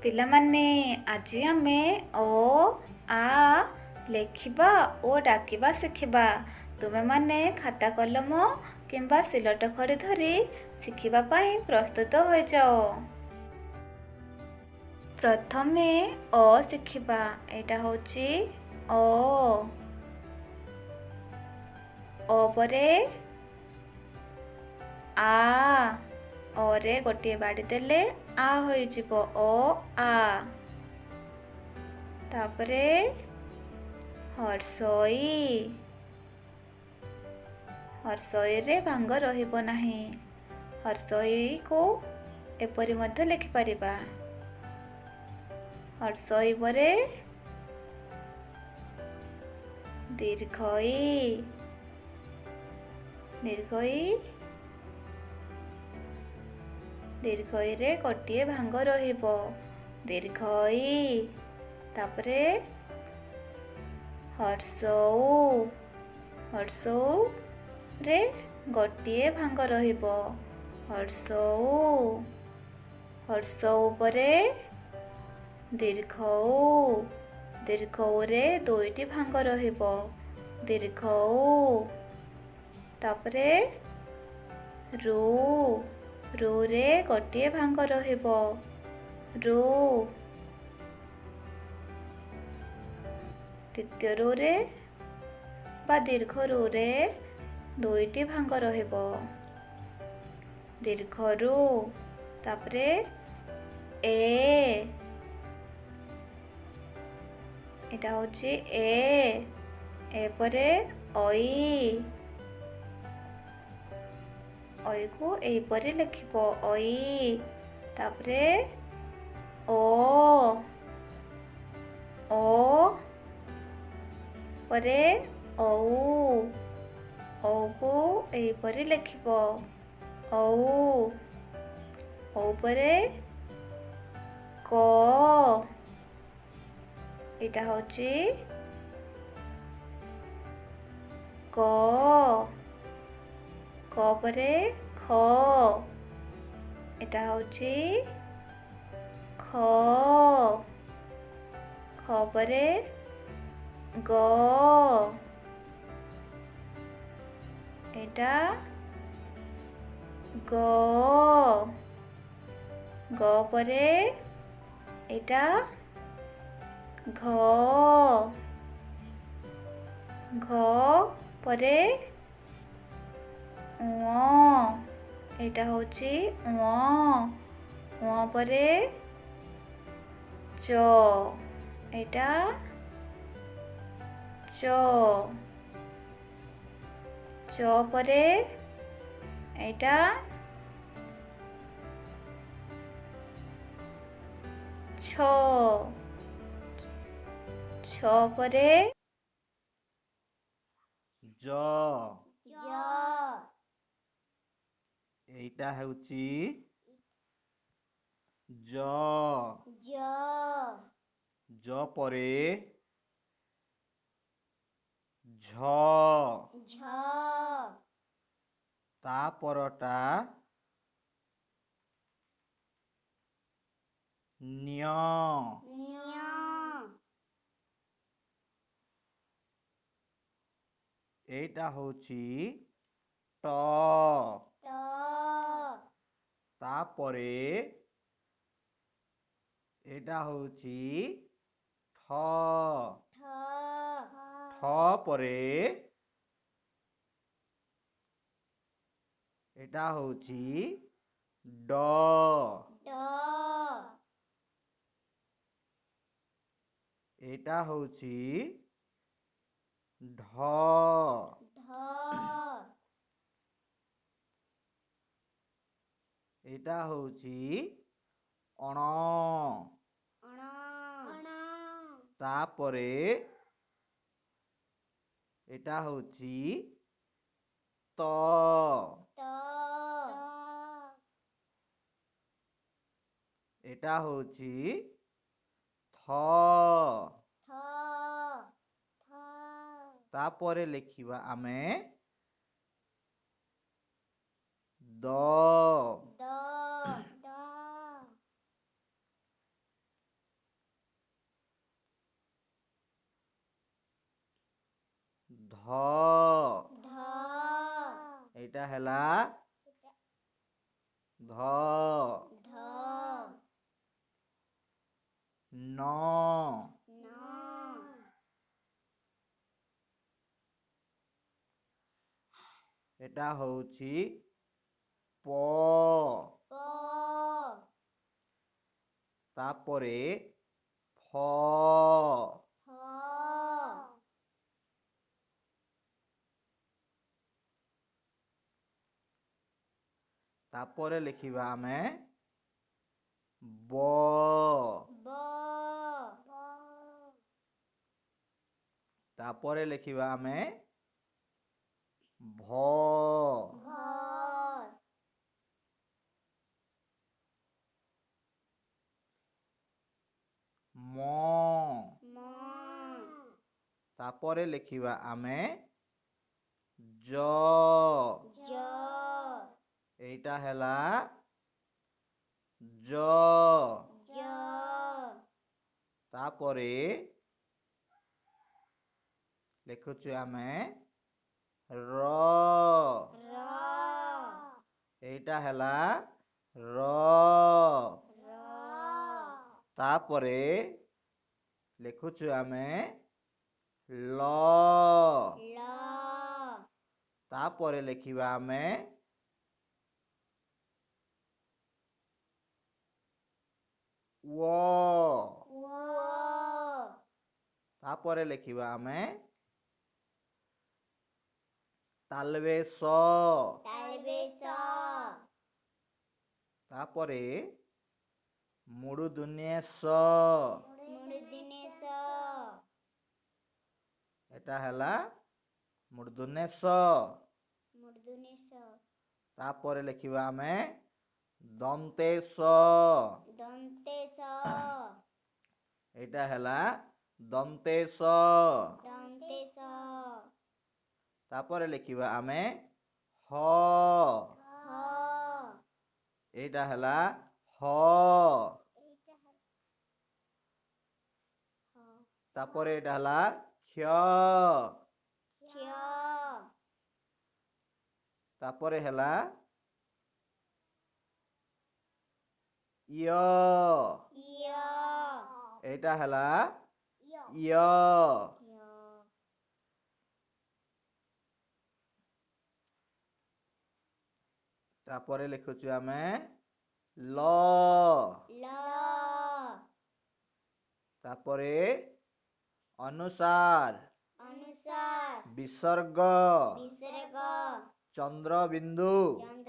ପିଲାମାନେ ଆଜି ଆମେ ଓ ଆ ଲେଖିବା ଓ ଡାକିବା ଶିଖିବା। ତୁମେମାନେ ଖାତା କଲମ କିମ୍ବା ସିଲଟ ଖଡ଼ି ଧରି ଶିଖିବା ପାଇଁ ପ୍ରସ୍ତୁତ ହୋଇଯାଅ। ପ୍ରଥମେ ଅ ଶିଖିବା। ଏଇଟା ହେଉଛି ଅ ପରେ ଆ। ଅରେ ଗୋଟିଏ ବାଡ଼ି ଦେଲେ ଆ ହୋଇଯିବ ଓ ଆ। ତାପରେ ହର୍ଷଇ। ହର୍ଷଇରେ ଭାଙ୍ଗ ରହିବ ନାହିଁ। ହର୍ଷଇକୁ ଏପରି ମଧ୍ୟ ଲେଖିପାରିବା। ହର୍ଷଇ ପରେ ଦୀର୍ଘଇ। ଦୀର୍ଘଇରେ ଗୋଟିଏ ଭାଙ୍ଗ ରହିବ ଦୀର୍ଘଇ। ତାପରେ ହର୍ଷଉ। ହର୍ଷଉରେ ଗୋଟିଏ ଭାଙ୍ଗ ରହିବ ହର୍ଷଉ। ହର୍ଷଉ ପରେ ଦୀର୍ଘଉ। ଦୀର୍ଘଉରେ ଦୁଇଟି ଭାଙ୍ଗ ରହିବ ଦୀର୍ଘଉ। ତାପରେ ରୁ। ରୁରେ ଗୋଟିଏ ଭାଙ୍ଗ ରହିବ ରୁ। ଦ୍ୱିତୀୟ ରୁରେ ବା ଦୀର୍ଘ ରୁରେ ଦୁଇଟି ଭାଙ୍ଗ ରହିବ ଦୀର୍ଘରୁ। ତାପରେ ଏ। ଏଇଟା ହେଉଛି ଏ ପରେ ଐ। ଐକୁ ଏହିପରି ଲେଖିବ ଐ। ତାପରେ ଓ। ଓ ପରେ ଔ। ଔକୁ ଏହିପରି ଲେଖିବ ଔ। ଔ ପରେ କ। ଏଇଟା ହେଉଛି କ। କ ପରେ ଖ। ଏଇଟା ହେଉଛି ଖ। ଖ ପରେ ଗ। ଏଇଟା ଗ। ଗ ପରେ ଏଇଟା ଘ। ଘ ପରେ ଙ। ଏଇଟା ହେଉଛି ଙ। ଙ ପରେ ଚ। ଏଇଟା ଚ। ଚ ପରେ ଏଇଟା ଛ। ଛ ପରେ ଜ। ଏଇଟା ହେଉଛି ଜ। ଜ ପରେ ଝ। ତା ପରଟା ନ୍ୟ। ଏଇଟା ହେଉଛି ଟ। ତାପରେ ଏଇଟା ହେଉଛି ଠ। ଠ ପରେ ଏଇଟା ହେଉଛି ଡ। ଏଇଟା ହେଉଛି ଢ। ଏଇଟା ହେଉଛି ଅଣ। ତାପରେ ଏଇଟା ହେଉଛି ତ। ଏଇଟା ହେଉଛି ଥ। ତାପରେ ଲେଖିବା ଆମେ ଦ। ହେଲା ଧ ଧ ନ ନ ଏଟା ହଉଛି ପ ପ ତାପରେ ଫ ଫ ତାପରେ ଲେଖିବା ଆମେ ବ ବ ତାପରେ ଲେଖିବା ଆମେ ଭ ଭ ମ ମ ତାପରେ ଲେଖିବା ଆମେ ଜ ଜ ଏଇଟା ହେଲା ଜ ଜ ତାପରେ ଲେଖୁଛୁ ଆମେ ର ର ଏଇଟା ହେଲା ର ର ତାପରେ ଲେଖୁଛୁ ଆମେ ଲ ଲ ତାପରେ ଲେଖିବା ଆମେ ୱ ୱ ତାପରେ ଲେଖିବା ଆମେ ତାଲବେ ସ ତାଲବେ ସ ତାପରେ ମୁଡୁଦୁନିଏ ସ ମୁଡୁଦିନେ ସ ଏଟା ହେଲା ମୁଡୁଦୁନେ ସ ମୁଡୁଦିନେ ସ ତାପରେ ଲେଖିବା ଆମେ ଦନ୍ତେ ସ ଦନ୍ତେ ସ ଏଇଟା ହେଲା ଦନ୍ତେ ସ ଦନ୍ତେ ସ ତାପରେ ଲେଖିବା ଆମେ ହ ହ ଏଇଟା ହେଲା ହ ତାପରେ ଏଇଟା ହେଲା କ୍ଷ କ୍ଷ ତାପରେ ହେଲା ୟ ୟ ଏଇଟା ହେଲା ୟ ୟ ତାପରେ ଲେଖୁଛୁ ଆମେ ଲ ଲ ତାପରେ ଅନୁସାର ଅନୁସାର ବିସର୍ଗ ବିସର୍ଗ ଚନ୍ଦ୍ରବିନ୍ଦୁ ଚନ୍ଦ୍ର